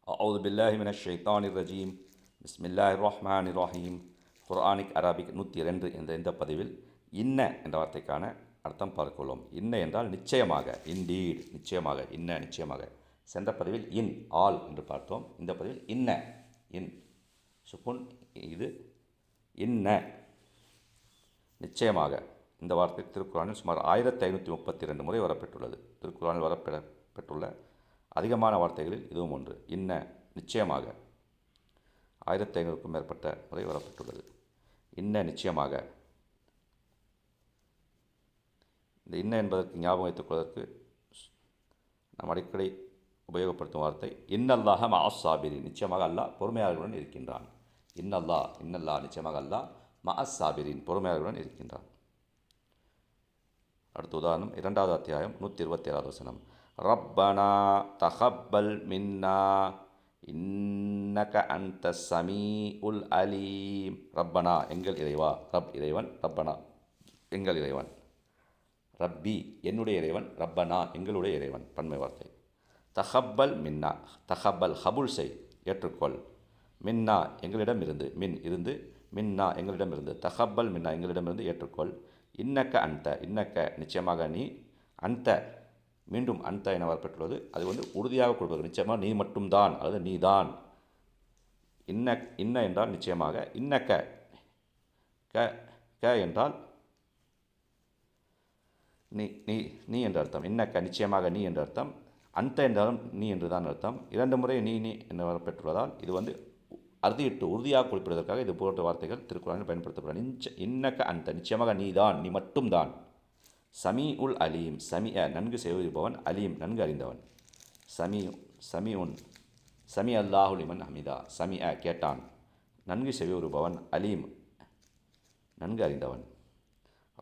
அவுது பில்லாஹி மினஷ் ஷைத்தானிர் ரஜீம் பிஸ்மில்லாஹிர் ரஹ்மானிர் ரஹீம். குர்ஆனிக் அரபிக் 102 என்ற இந்த பதிவில் இன்ன என்ற வார்த்தைக்கான அர்த்தம் பார்க்கலாம். இன்ன என்றால் நிச்சயமாக, இன்டீட் நிச்சயமாக, இன்ன நிச்சயமாக. சென்ற பதிவில் இன் ஆல் என்று பார்த்தோம். இந்த பதிவில் இன்ன இன் சுக்குன் இது இன்ன நிச்சயமாக. இந்த வார்த்தை திருக்குறானில் சுமார் 1532 முறை வரப்பெற்றுள்ளது. திருக்குறானில் வரப்பெற்றுள்ள அதிகமான வார்த்தைகளில் இதுவும் ஒன்று. இன்ன நிச்சயமாக 1500க்கும் மேற்பட்ட முறை வரப்பட்டுள்ளது. இன்ன நிச்சயமாக. இந்த இன்ன என்பதற்கு ஞாபகம் வைத்துக் கொள்வதற்கு நாம் அடிக்கடி உபயோகப்படுத்தும் வார்த்தை இன்னல்லாஹ மஅஸ் சாபிரின். நிச்சயமாக அல்லாஹ் பொறுமையாளர்களுடன் இருக்கின்றான். இன்னல்லாஹ் நிச்சயமாக அல்லாஹ் மஅஸ் சாபிரின் பொறுமையாளர்களுடன் இருக்கின்றான். அடுத்த உதாரணம் 2வது அத்தியாயம் 127வது வசனம். ரப்பனா தகப்பல் மின்னா இன்னக அன்த ஸமீஉல் அலீம். ரப்பனா எங்கள் இறைவா, ரப் இறைவன், ரப்பனா எங்கள் இறைவன், ரப்பி என்னுடைய இறைவன், ரப்பனா எங்களுடைய இறைவன் பன்மை வார்த்தை. தகப்பல் மின்னா, தகப்பல் கபுல் செய் ஏற்றுக்கொள், மின்னா எங்களிடமிருந்து, மின் இருந்து, மின்னா எங்களிடமிருந்து, தகப்பல் மின்னா எங்களிடமிருந்து ஏற்றுக்கொள், இன்னக்க அன்த இன்னக்க நிச்சயமாக நீ, அன்த மீண்டும் அன்த என வரப்பட்டுள்ளது. அது உறுதியாக கொடுப்பது, நிச்சயமாக நீ மட்டும்தான் அல்லது நீதான். இன்ன என்றால் நிச்சயமாக, இன்னக்க க க என்றால் நீ நீ நீ என்ற அர்த்தம். இன்னக்க நிச்சயமாக நீ என்ற அர்த்தம். அந்த என்றாலும் நீ என்று தான் அர்த்தம். 2 முறை நீ நீ என்று வரப்பெற்றுள்ளதால் இது அறுதியிட்டு உறுதியாக குறிப்பிடுவதற்காக இது போன்ற வார்த்தைகள் திருக்குறானில் பயன்படுத்தப்படும். இன்னக்க அந்த நிச்சயமாக நீதான், நீ மட்டும்தான். சமீ உல் அலீம், சமிஅ நன்கு செய்வருபவன், அலீம் நன்கு அறிந்தவன். சமீ உன் சமி அல்லாஹு லிமன் ஹமிதா, சமிஅ கேட்டான், நன்கு செய்வருபவன், அலீம் நன்கு அறிந்தவன்.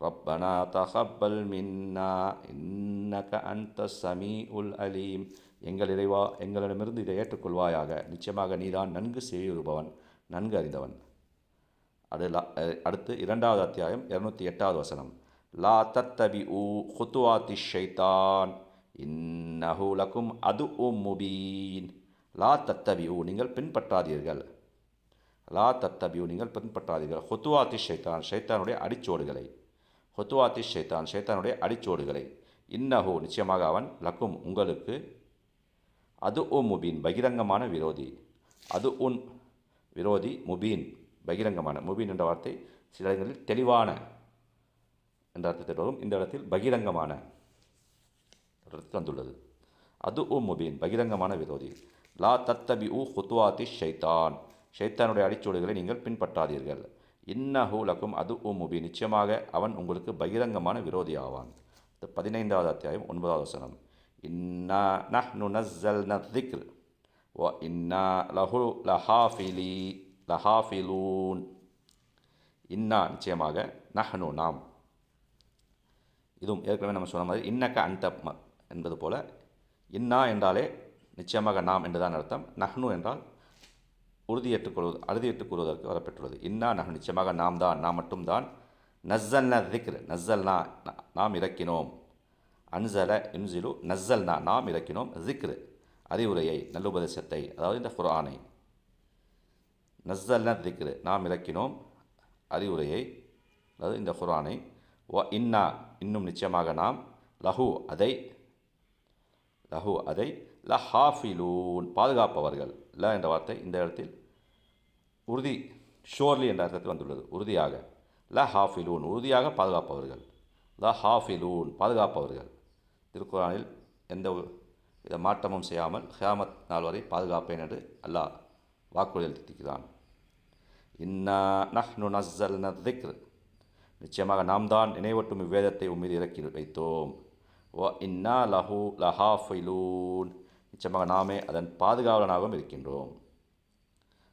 ரப்பனா தகப்பல் மின்னா இன்னக அன்த சமீ உல் அலீம். எங்கள் இறைவா எங்களிடமிருந்து இதை ஏற்றுக்கொள்வாயாக, நிச்சயமாக நீதான் நன்கு செய்வருபவன், நன்கு அறிந்தவன். அடுத்து 2வது அத்தியாயம் 208வது வசனம். லா தத்தபி ஊ ஹுத்துவாத்தி ஷைத்தான் இன்னஹு லக்கும் அது முபீன். லா தத்தபி ஊ நீங்கள் பின்பற்றாதீர்கள், லா தத்தபி ஊ நீங்கள் பின்பற்றாதீர்கள், ஹுத்துவாத்தி ஷைத்தான் ஷைத்தானுடைய அடிச்சோடுகளை, ஹுத்துவாத்தி ஷைத்தான் ஷைத்தானுடைய அடிச்சோடுகளை, இன்னஹு நிச்சயமாக அவன், லக்கும் உங்களுக்கு, அது முபீன் பகிரங்கமான விரோதி, அது உன் விரோதி, முபீன் பகிரங்கமான. முபீன் என்ற வார்த்தை சில இடங்களில் தெளிவான என்ற அர்த்தத்தில் வரும். இந்த இடத்தில் பகிரங்கமான வந்துள்ளது. அது முபீன் பகிரங்கமான விரோதி. லா தத்தபி ஊ ஹுத்துவாத்தி ஷைத்தான் ஷைத்தானுடைய அடிச்சோடுகளை நீங்கள் பின்பற்றாதீர்கள். இன்னஹு லக்கும் அது முபீன் நிச்சயமாக அவன் உங்களுக்கு பகிரங்கமான விரோதி ஆவான். 15வது அத்தியாயம் 9வது வசனம். இன்னா நஹ்னு நஸ்ஸல்னா ذிக்ர் வ இன்னா லஹு லஹாஃபிலூன். இன்னா நிச்சயமாக, நஹ்னு நாம், இதுவும் ஏற்கனவே நம்ம சொன்ன மாதிரி இன்னக்க அந்த என்பது போல, இன்னா என்றாலே நிச்சயமாக நாம் என்றுதான் அர்த்தம். நஹ்னு என்றால் அறுதியிட்டுக் கூறுவதற்கு வரப்பெற்றுள்ளது. இன்னா நஹ்னு நிச்சயமாக நாம் தான், நாம் மட்டும்தான். நஸ்ஸல்னா ذிக்ர் நஸ்ஸல்னா நாம் இறக்கினோம், அன்சல இன்சிலு நஸ்ஸல்னா நாம் இறக்கினோம், ذிக்ர் அறிவுரையை நல்லுபதேசத்தை, அதாவது இந்த குர்ஆனை. நஸ்ஸல்னா ذிக்ர் நாம் இறக்கினோம் அறிவுரையை, அதாவது இந்த குர்ஆனை. வ இன்னா இன்னும் நிச்சயமாக நாம், லஹு அதை லஹாஃபிலூன் பாதுகாப்பவர்கள். ல என்ற வார்த்தை இந்த இடத்தில் உறுதி, ஷோர்லி என்ற அர்த்தத்தில் வந்துள்ளது. உறுதியாக, லஹாஃபிலூன் உறுதியாக பாதுகாப்பவர்கள், லஹாஃபிலூன் பாதுகாப்பவர்கள். திருக்குறானில் எந்த வித மாற்றமும் செய்யாமல் கியாமத் நாள் வரை பாதுகாப்பேன் என்று அல்லாஹ் வாக்குறுதி அளித்திருக்கிறான். இன்னா நஹ்னு நஸ்ஸல்னா ذிக்ர் நிச்சயமாக நாம் தான் நினைவூட்டும் இவ்வேதத்தை உம்மீது இறக்கி வைத்தோம். வ இன்னா லஹு லஹாஃபிலூன் நிச்சயமாக நாமே அதன் பாதுகாவலனாகவும் இருக்கின்றோம்.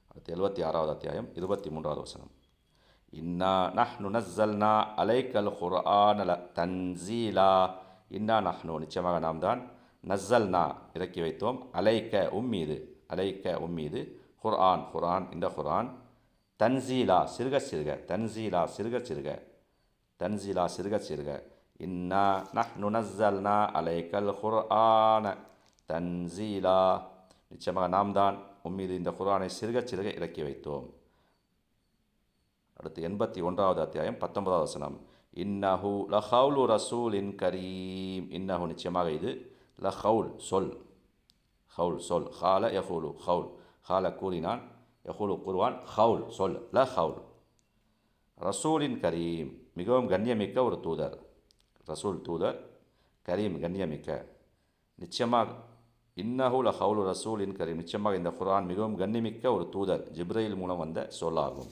அடுத்து 76வது அத்தியாயம் 23வது வசனம். இன்னா நஹ்னு நஸ்ஸல்னா அலைக்கல் குர்ஆன தன்சீலா. இன்னா நஹ்னு நிச்சயமாக நாம் தான், நஸ்ஸல்னா இறக்கி வைத்தோம், அலைக்க உம்மீது, அலைக்க உம்மீது, குர்ஆன் இந்த குர்ஆன், தன்சீலா சிறுக சிறுக, தன்சீலா சிறுக சிறுக, தன்சீலா சிறுக சிறுக. இன்னா நஹ்னு நஸ்ஸல்னா அலைக்கல் குர்ஆன தன்சீலா நிச்சயமாக நாம் தான் உம்மீது இந்த குர்ஆனை சிறுக சிறுக இறக்கி வைத்தோம். அடுத்து 81வது அத்தியாயம் 19வது வசனம். இன்னஹு லஹவுலு ரசூலின் கரீம். இன்னஹு நிச்சயமாக இது லஹவுல் சொல், ஹவுல் சொல். ஹால யஹூலு ஹவுல், ஹால கூறினான், யஹூலு கூறுவான், ஹவுல் சொல், ஹவுல். ரசூலின் கரீம் மிகவும் கண்ணியமிக்க ஒரு தூதர். ரசூல் தூதர், கரீம் கண்ணியமிக்க. நிச்சயமாக இன்னஹு லஹவுலு ரசூலின் கரீம், நிச்சயமாக இந்த குர்ஆன் மிகவும் கண்ணியமிக்க ஒரு தூதர் ஜிப்ரையில் மூலம் வந்த சொல்லாகும்.